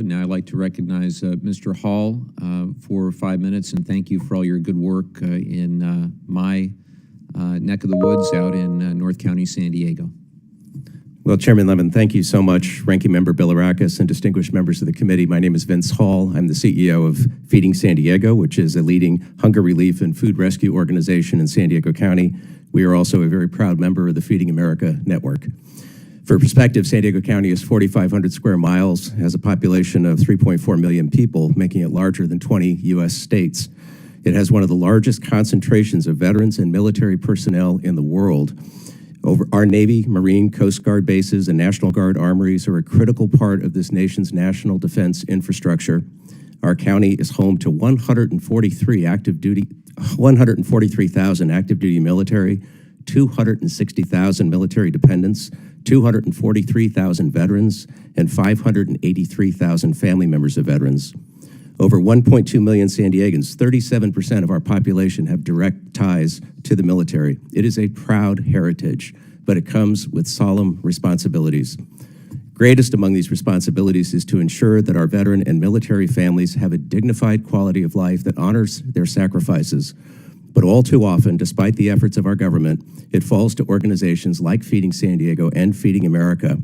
But now I'd like to recognize Mr. Hall for 5 minutes, and thank you for all your good work in my neck of the woods out in North County, San Diego. Well, Chairman Lemon, thank you so much. Ranking Member Bilirakis and distinguished members of the committee, my name is Vince Hall. I'm the CEO of Feeding San Diego, which is a leading hunger relief and food rescue organization in San Diego County. We are also a very proud member of the Feeding America network. For perspective, San Diego County is 4,500 square miles, has a population of 3.4 million people, making it larger than 20 U.S. states. It has one of the largest concentrations of veterans and military personnel in the world. Our Navy, Marine, Coast Guard bases, and National Guard armories are a critical part of this nation's national defense infrastructure. Our county is home to 143,000 active duty military, 260,000 military dependents, 243,000 veterans, and 583,000 family members of veterans. Over 1.2 million San Diegans, 37% of our population, have direct ties to the military. It is a proud heritage, but it comes with solemn responsibilities. Greatest among these responsibilities is to ensure that our veteran and military families have a dignified quality of life that honors their sacrifices. But all too often, despite the efforts of our government, it falls to organizations like Feeding San Diego and Feeding America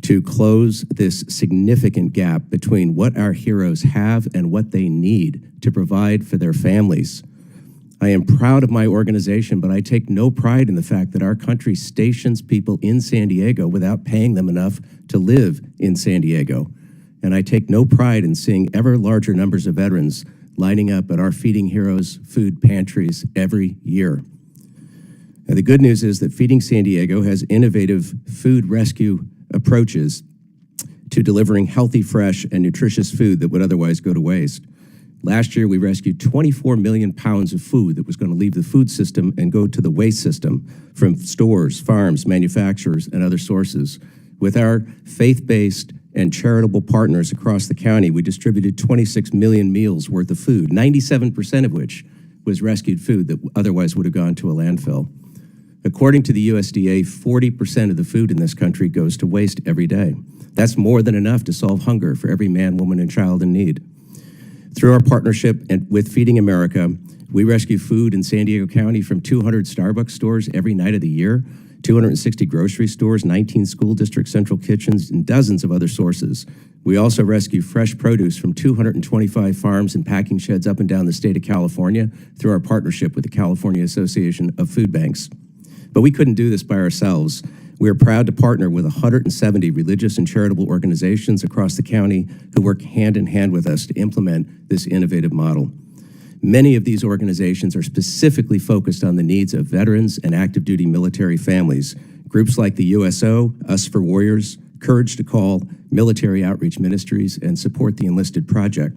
to close this significant gap between what our heroes have and what they need to provide for their families. I am proud of my organization, but I take no pride in the fact that our country stations people in San Diego without paying them enough to live in San Diego. And I take no pride in seeing ever larger numbers of veterans lining up at our Feeding Heroes food pantries every year. Now, the good news is that Feeding San Diego has innovative food rescue approaches to delivering healthy, fresh, and nutritious food that would otherwise go to waste. Last year, we rescued 24 million pounds of food that was going to leave the food system and go to the waste system from stores, farms, manufacturers, and other sources. With our faith-based and charitable partners across the county, we distributed 26 million meals worth of food, 97% of which was rescued food that otherwise would have gone to a landfill. According to the USDA, 40% of the food in this country goes to waste every day. That's more than enough to solve hunger for every man, woman, and child in need. Through our partnership with Feeding America, we rescue food in San Diego County from 200 Starbucks stores every night of the year, 260 grocery stores, 19 school district central kitchens, and dozens of other sources. We also rescue fresh produce from 225 farms and packing sheds up and down the state of California through our partnership with the California Association of Food Banks. But we couldn't do this by ourselves. We are proud to partner with 170 religious and charitable organizations across the county who work hand in hand with us to implement this innovative model. Many of these organizations are specifically focused on the needs of veterans and active duty military families. Groups like the USO, Us for Warriors, Courage to Call, Military Outreach Ministries, and Support the Enlisted Project.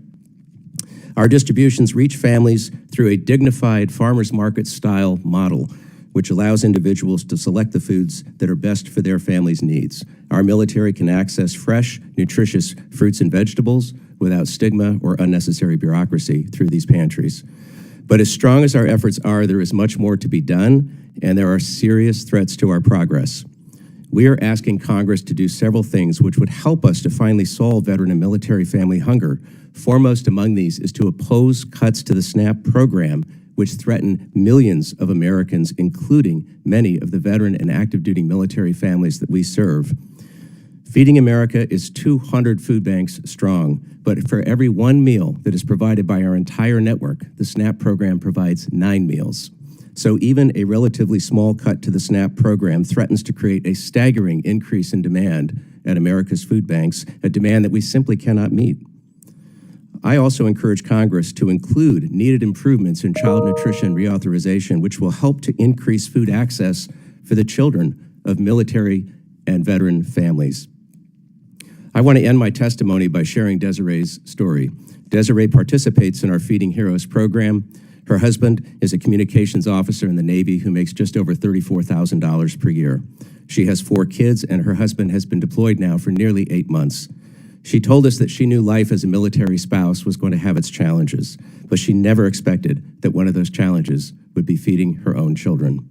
Our distributions reach families through a dignified farmers market style model, which allows individuals to select the foods that are best for their family's needs. Our military can access fresh, nutritious fruits and vegetables without stigma or unnecessary bureaucracy through these pantries. But as strong as our efforts are, there is much more to be done, and there are serious threats to our progress. We are asking Congress to do several things which would help us to finally solve veteran and military family hunger. Foremost among these is to oppose cuts to the SNAP program, which threaten millions of Americans, including many of the veteran and active duty military families that we serve. Feeding America is 200 food banks strong, but for every one meal that is provided by our entire network, the SNAP program provides 9 meals. So even a relatively small cut to the SNAP program threatens to create a staggering increase in demand at America's food banks, a demand that we simply cannot meet. I also encourage Congress to include needed improvements in child nutrition reauthorization, which will help to increase food access for the children of military and veteran families. I want to end my testimony by sharing Desiree's story. Desiree participates in our Feeding Heroes program. Her husband is a communications officer in the Navy who makes just over $34,000 per year. She has 4 kids, and her husband has been deployed now for nearly 8 months. She told us that she knew life as a military spouse was going to have its challenges, but she never expected that one of those challenges would be feeding her own children.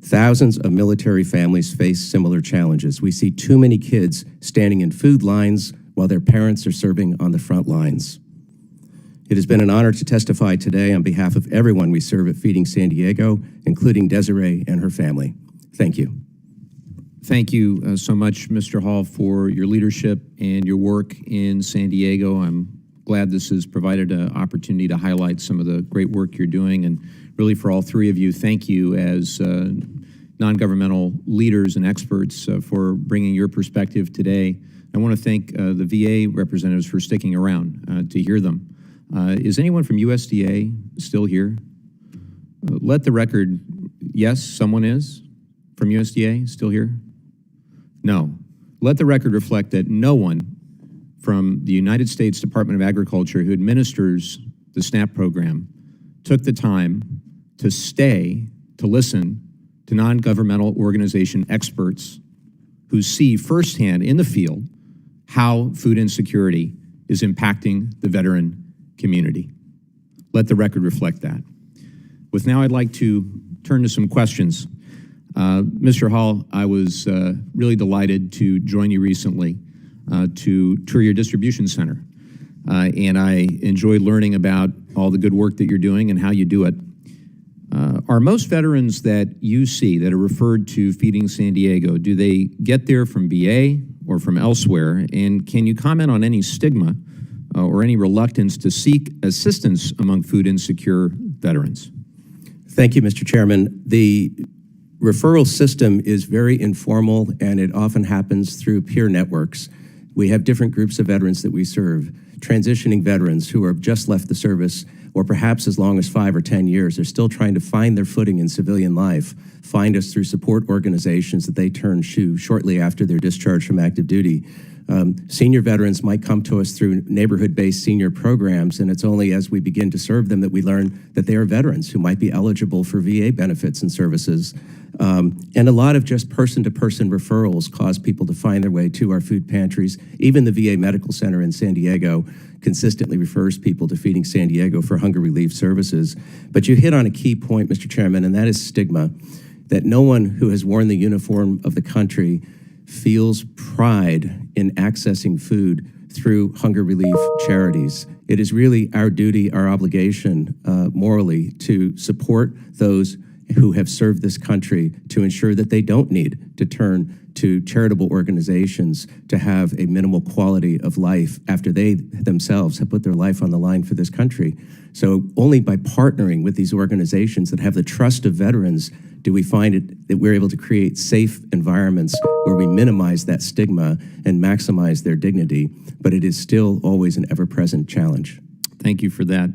Thousands of military families face similar challenges. We see too many kids standing in food lines while their parents are serving on the front lines. It has been an honor to testify today on behalf of everyone we serve at Feeding San Diego, including Desiree and her family. Thank you. Thank you so much, Mr. Hall, for your leadership and your work in San Diego. I'm glad this has provided an opportunity to highlight some of the great work you're doing. And really, for all three of you, thank you as non-governmental leaders and experts for bringing your perspective today. I want to thank the VA representatives for sticking around to hear them. Is anyone from USDA still here? Let the record, yes, someone is from USDA still here? No. Let the record reflect that no one from the United States Department of Agriculture who administers the SNAP program took the time to stay to listen to non-governmental organization experts who see firsthand in the field how food insecurity is impacting the veteran community. Let the record reflect that. With now, I'd like to turn to some questions. Mr. Hall, I was really delighted to join you recently to tour your distribution center. And I enjoyed learning about all the good work that you're doing and how you do it. Are most veterans that you see that are referred to Feeding San Diego, do they get there from VA or from elsewhere? And can you comment on any stigma or any reluctance to seek assistance among food insecure veterans? Thank you, Mr. Chairman. The referral system is very informal, and it often happens through peer networks. We have different groups of veterans that we serve. Transitioning veterans who have just left the service, or perhaps as long as 5 or 10 years, they're still trying to find their footing in civilian life, find us through support organizations that they turn to shortly after their discharge from active duty. Senior veterans might come to us through neighborhood-based senior programs, and it's only as we begin to serve them that we learn that they are veterans who might be eligible for VA benefits and services. And a lot of just person-to-person referrals cause people to find their way to our food pantries. Even the VA Medical Center in San Diego consistently refers people to Feeding San Diego for hunger relief services. But you hit on a key point, Mr. Chairman, and that is stigma, that no one who has worn the uniform of the country feels pride in accessing food through hunger relief charities. It is really our duty, our obligation morally to support those who have served this country to ensure that they don't need to turn to charitable organizations to have a minimal quality of life after they themselves have put their life on the line for this country. So only by partnering with these organizations that have the trust of veterans do we find it that we're able to create safe environments where we minimize that stigma and maximize their dignity. But it is still always an ever-present challenge. Thank you for that.